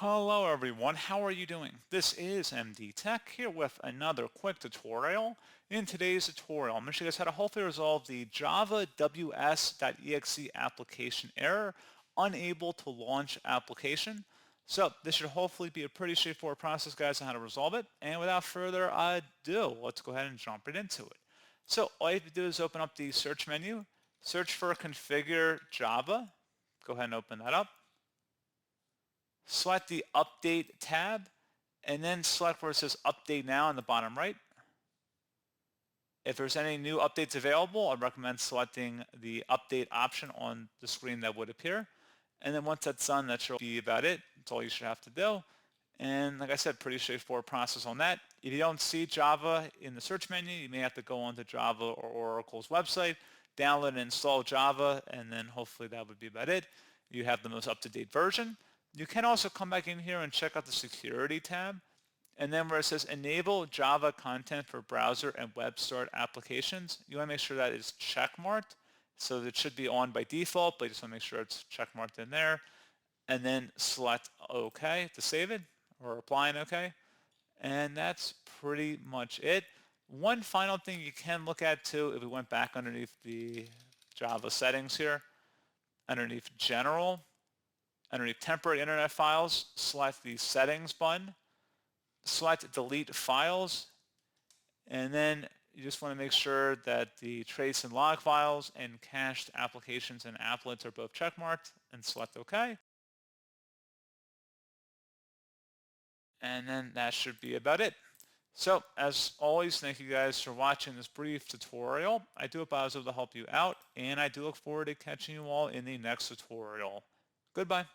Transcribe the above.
Hello everyone, how are you doing? This is MD Tech here with another quick tutorial. In today's tutorial, I'm going to show you guys how to hopefully resolve the Javaw.exe application error, unable to launch application. So this should hopefully be a pretty straightforward process, guys, on how to resolve it. And without further ado, let's go ahead and jump right into it. So all you have to do is open up the search menu, search for configure Java. Go ahead and open that up. Select the Update tab, and then select where it says Update Now in the bottom right. If there's any new updates available, I'd recommend selecting the Update option on the screen that would appear. And then once that's done, that should be about it. That's all you should have to do. And like I said, pretty straightforward process on that. If you don't see Java in the search menu, you may have to go onto Java or Oracle's website, download and install Java, and then hopefully that would be about it. You have the most up-to-date version. You can also come back in here and check out the security tab, and then where it says enable Java content for browser and web start applications, you want to make sure that is checkmarked. So it should be on by default, but you just want to make sure it's checkmarked in there, and then select OK to save it, or apply and OK. And that's pretty much it. One final thing you can look at too, if we went back underneath the Java settings here, underneath general, underneath temporary internet files, select the settings button, select delete files, and then you just want to make sure that the trace and log files and cached applications and applets are both checkmarked, and select OK. And then that should be about it. So as always, thank you guys for watching this brief tutorial. I do hope I was able to help you out, and I do look forward to catching you all in the next tutorial. Goodbye.